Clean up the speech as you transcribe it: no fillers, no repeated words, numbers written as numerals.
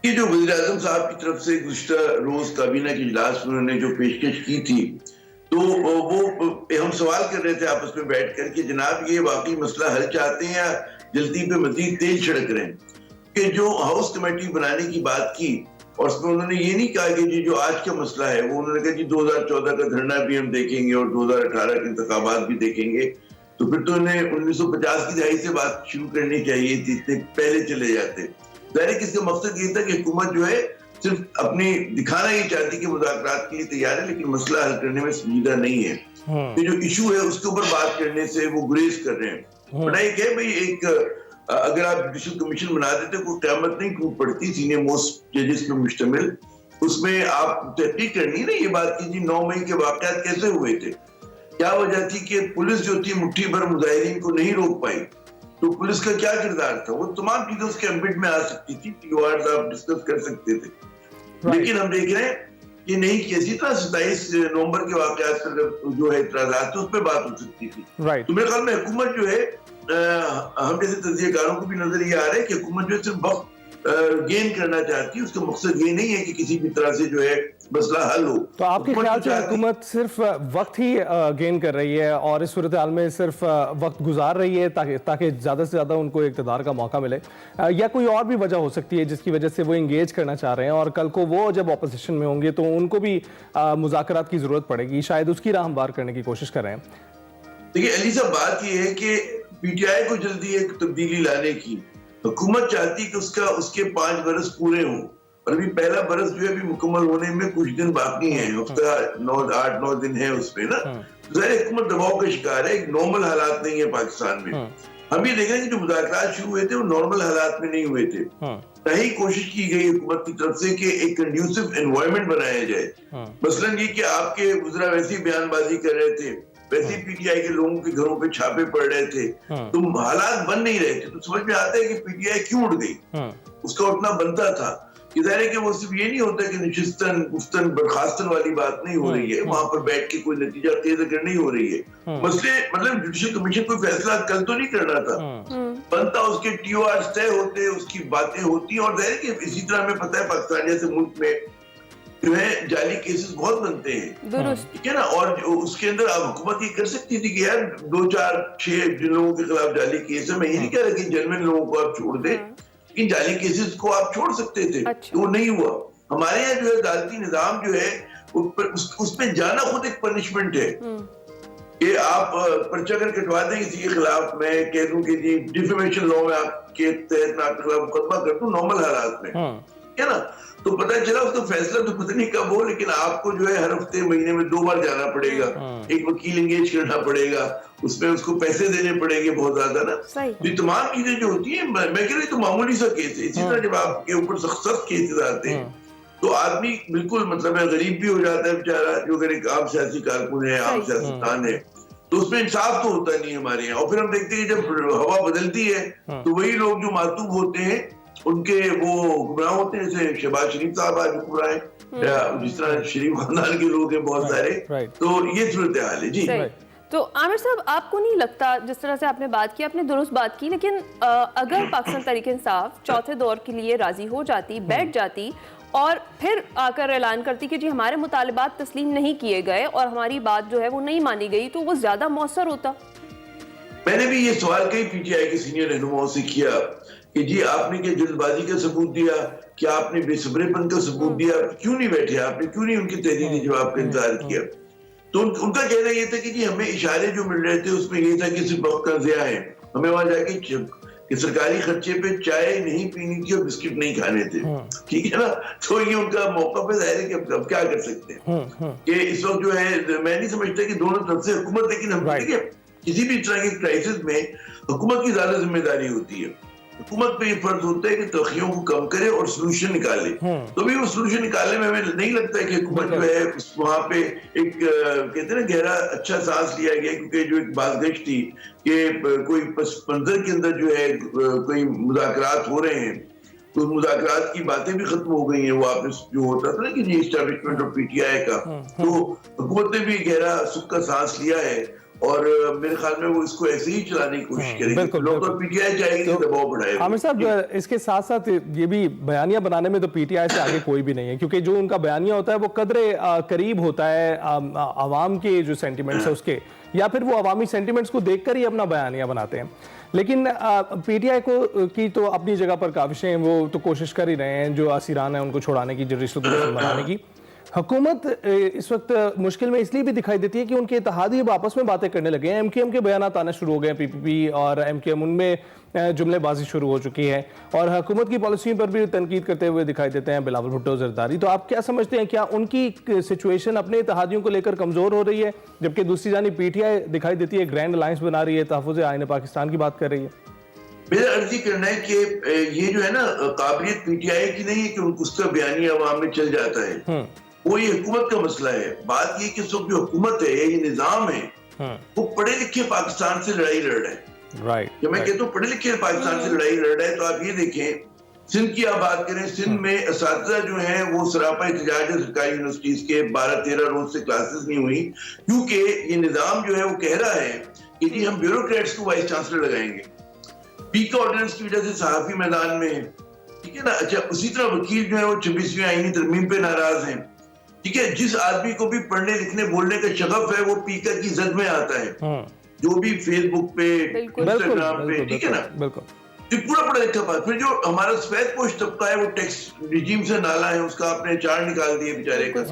ये जो वज़ीर-ए-आज़म साहब की तरफ से गुज़िश्ता रोज़ काबीना के इजलास में उन्होंने जो पेशकश की थी, तो वो हम सवाल कर रहे थे आपस में बैठकर कि जनाब ये वाक़ई मसला हल चाहते हैं या जल्दी पे मज़ीद तेल छिड़क रहे हैं? कि जो हाउस कमेटी बनाने की बात की और उसमें उन्होंने ये नहीं कहा कि जी जो आज का मसला है वो उन्होंने कहा जी 2014 का धरना भी हम देखेंगे और 2018 के इंतखाबात भी देखेंगे। तो फिर तो इन्हें 1950 की दहाई से बात शुरू करनी चाहिए थी, इतने पहले चले जाते। ज़ाहिर है कि इसका मकसद ये था कि हुकूमत जो है सिर्फ अपनी दिखाना ये चाहती कि मुज़ाकरात के लिए तैयार है, लेकिन मसला हल करने में संजीदा नहीं है। ये जो इशू है उसके ऊपर बात करने से वो गुरेज कर रहे हैं। बड़ा एक है भाई, एक अगर आप जुडिशल कमीशन बना देते कोई क़यामत नहीं टूट पड़ती, सीनियर मोस्ट जजेस पे मुश्तमिल। उसमें आप तहकीक करनी ना ये बात की जी 9 मई के वाक़यात कैसे हुए थे? क्या वजह थी कि पुलिस जो थी मुट्ठी भर मुजाहिरीन को नहीं रोक पाई? तो पुलिस का क्या किरदार था? वो तमाम चीजें उसके एम्बिट में आ सकती थी, टीओआर्स आप डिस्कस कर सकते थे। लेकिन हम देख रहे हैं कि नहीं, किसी तरह 27 नवंबर के वाकयात पर जो है इतराज़ात थे उस पर बात हो सकती थी। तो मेरे ख्याल में हुकूमत जो है हम जैसे तज्ज़ियाकारों को भी नजर ये आ रहा है कि हुकूमत जो है सिर्फ वक्त गेन करना चाहती है, उसका मकसद ये नहीं है कि किसी भी तरह से जो है मसला हल हो। तो आपके ख्याल से हुकूमत सिर्फ वक्त ही गेन कर रही है और इस सूरत हाल में सिर्फ वक्त गुजार रही है ताकि ज़्यादा से ज़्यादा उनको इक़्तिदार का मौका मिले, या कोई और भी वजह हो सकती है जिसकी वजह से वो इंगेज करना चाह रहे हैं और कल को वो जब अपोजिशन में होंगे तो उनको भी मुज़ाकरात की ज़रूरत पड़ेगी, शायद उसकी राह हमवार करने की कोशिश कर रहे हैं? देखिए अली साहब, बात ये है कि पीटीआई को जल्दी एक तब्दीली लाने की हुकूमत चाहती कि उसके 5 बरस पूरे हों और अभी पहला बरस जो है अभी मुकम्मल होने में कुछ दिन बाकी हैं, हफ्ता 8-9 दिन है उसमें ना। ज़ाहिर हुकूमत दबाव का शिकार है, एक नॉर्मल हालात नहीं है पाकिस्तान में। हम ये देख रहे हैं कि जो मुज़ाकरात शुरू हुए थे वो नॉर्मल हालात में नहीं हुए थे। कहीं कोशिश की गई हुकूमत की तरफ से कि एक कंड्यूसिव एनवायरनमेंट बनाया जाए। मसलन ये कि आपके वज़ीरा वैसी बयानबाजी कर रहे थे, वैसे पीटीआई के लोगों के घरों पे छापे पड़ रहे थे, तो हालात बन नहीं रहे थे। तो समझ में आता है कि पीटीआई क्यों उड़ गई। उसका उठना बनता था। ज़ाहिर है कि वो सिर्फ ये नहीं होता कि निशिस्तन गुफ्तन बर्खास्तन वाली बात नहीं हो रही है, वहां पर बैठ के कोई नतीजा तेज अगर नहीं हो रही है। मसले मतलब जुडिशल कमीशन कोई फैसला कल तो नहीं करना था, बनता उसके टीओआर तय होते, उसकी बातें होती, और ज़ाहिर है कि इसी तरह हमें पता है पाकिस्तान जैसे मुल्क में जो है जाली केसेस बहुत बनते हैं, ठीक है ना। और उसके अंदर अब हुकूमत ये कर सकती थी कि यार 2-4-6 जिन लोगों के खिलाफ जाली केस है, मैं ये नहीं कह रहा कि जेन्युइन लोगों को आप छोड़ दे, लेकिन जाली केसेस को आप छोड़ सकते थे। तो वो नहीं हुआ। हमारे यहाँ जो है अदालती निजाम जो है उसमें जाना खुद एक पनिशमेंट है कि आप पर्चा अगर कटवा दें किसी के खिलाफ, मैं कह दूं कि जी डिफेमेशन लॉ में आपके तहत मैं आपके खिलाफ मुकदमा कर दूं नॉर्मल हालात में, है ना, तो पता चला उसका फैसला तो पता नहीं कब हो, लेकिन आपको जो है हर हफ्ते महीने में 2 बार जाना पड़ेगा, एक वकील एंगेज करना पड़ेगा, उसमें उसको पैसे देने पड़ेंगे बहुत ज्यादा ना। तो ये तमाम चीजें जो होती है, मैं कह रही तो मामूली सा केस है। इसी तरह जब आपके ऊपर सख्त केसेस आते हैं तो आदमी बिल्कुल मतलब है गरीब भी हो जाता है बेचारा, जो अगर एक आम सियासी कारकुन है, आम सियासतदान है, तो उसमें इंसाफ तो होता नहीं है हमारे यहाँ। और फिर हम देखते हैं जब हवा बदलती है तो वही लोग जो मातूब होते हैं उनके वो गुमराह होते हैं, जैसे शहबाज शरीफ साहब आज गुमराह हैं, या जिस तरह शरीफ खानदान के लोग हैं बहुत सारे। तो ये सूरत हाल है जी। तो आमिर साहब, आपको नहीं लगता, जिस तरह से आपने बात की, आपने दुरुस्त बात की, लेकिन अगर पाकिस्तान तहरीक-ए-इंसाफ चौथे दौर के लिए राजी हो जाती, बैठ जाती और फिर आकर ऐलान करती कि जी हमारे मुतालिबात तस्लीम नहीं किए गए और हमारी बात जो है वो नहीं मानी गई, तो वो ज्यादा मौसर होता? मैंने भी ये सवाल कई पीटीआई के सीनियर रहनुमाओं से किया कि जी आपने क्या जल्दबाजी का सबूत दिया, क्या आपने बेसब्रेपन का सबूत दिया, क्यों नहीं बैठे, आपने क्यों नहीं उनके तहरीरी जवाब का इंतजार किया। तो उनका कहना ये था कि जी हमें इशारे जो मिल रहे थे उसमें ये था कि सिर्फ वक्त का ज़िया है, हमें वहां जाके कि सरकारी खर्चे पे चाय नहीं पीनी थी और बिस्किट नहीं खाने थे, ठीक है ना। तो ये उनका मौका पे जाहिर है कि अब क्या कर सकते हैं कि इस वक्त जो है मैं नहीं समझता कि दोनों तरफ से हुकूमत, लेकिन हम देखिए किसी भी तरह के क्राइसिस में हुकूमत की ज्यादा जिम्मेदारी होती है। हुकूमत पे ये फर्ज होता है कि तलखियों को कम करे और सोल्यूशन निकाले। तो भी वो सोल्यूशन निकालने में हमें नहीं लगता है कि हुकूमत जो है वहां पे एक कहते हैं ना गहरा अच्छा सांस लिया गया, क्योंकि जो एक बाज़गश्त थी कि कोई पस मंजर के अंदर जो है कोई मुज़ाकरात हो रहे हैं, तो मुज़ाकरात की बातें भी खत्म हो गई हैं। वापस जो होता था ना कि जी एस्टैब्लिशमेंट ऑफ पीटीआई का, तो हुकूमत ने भी गहरा सुख का सांस लिया है और मेरे ख्याल में वो इसको ऐसे ही चलाने की कोशिश करेगी। बिल्कुल, लोग तो बिल्कुल। पीटीआई चाहेगी कि दबाव बढ़ाए। आमिर साहब, इसके साथ साथ ये भी बयानिया बनाने में तो पीटीआई से आगे कोई भी नहीं है, क्योंकि जो उनका बयानिया होता है वो कदरे करीब होता है आवाम के जो सेंटिमेंट्स है उसके, या फिर वो अवामी सेंटिमेंट्स को देखकर ही अपना बयानिया बनाते हैं। लेकिन पीटीआई को की तो अपनी जगह पर काविशें हैं, वो तो कोशिश कर ही रहे हैं जो असीरान है उनको छुड़ाने की, जो रिश्वत बनाने की। हुकूमत इस वक्त मुश्किल में इसलिए भी दिखाई देती है कि उनके इत्तेहादी अब आपस में बातें करने लगे हैं। एमकेएम के बयान आने शुरू हो गए हैं, पीपीपी और एमकेएम, उनमें जुमलेबाजी शुरू हो चुकी है और हुकूमत की पॉलिसी पर भी तनकीद करते हुए दिखाई देते हैं बिलावल भुट्टो जरदारी। तो आप क्या समझते हैं, क्या उनकी सिचुएशन अपने इत्तेहादियों को लेकर कमजोर हो रही है, जबकि दूसरी जानी पीटीआई दिखाई देती है ग्रैंड अलायंस बना रही है, तहफ़्फ़ुज़ आईन पाकिस्तान की बात कर रही है? मेरा अर्जी करना है कि ये जो है ना, काबिलियत पीटीआई की नहीं है कि उसका बयानिया अवाम में चल जाता है, वो ये हुकूमत का मसला है। बात ये कि जो हुकूमत है, ये निजाम है, वो पढ़े लिखे पाकिस्तान से लड़ाई लड़ रहा है। राइट, जब मैं कहता हूँ पढ़े लिखे पाकिस्तान से लड़ाई लड़ रहा है, तो आप ये देखें, सिंध की आप बात करें, सिंध में असातिज़ा जो हैं वो सरापा एहतजाज है सरकारी यूनिवर्सिटीज के, 12-13 रोज से क्लासेस नहीं हुई, क्योंकि ये निजाम जो है वो कह रहा है कि जी हम ब्यूरोक्रेट्स को वाइस चांसलर लगाएंगे। पीका ऑर्डिनेंस की वजह से सहाफी मैदान में है, ठीक है ना। अच्छा, उसी तरह वकील जो है वो 26वीं आईनी तरमीम पे नाराज हैं, ठीक है। जिस आदमी को भी पढ़ने लिखने बोलने का शगफ है वो पीका की जद में आता है, जो भी फेसबुक पे, इंस्टाग्राम पे, ठीक है ना, बिल्कुल पूरा पढ़ा लिखा पास। फिर जो हमारा सफेद पोश तबका है वो टैक्स रिजीम से नाला है, उसका आपने चार निकाल दिए बेचारे का।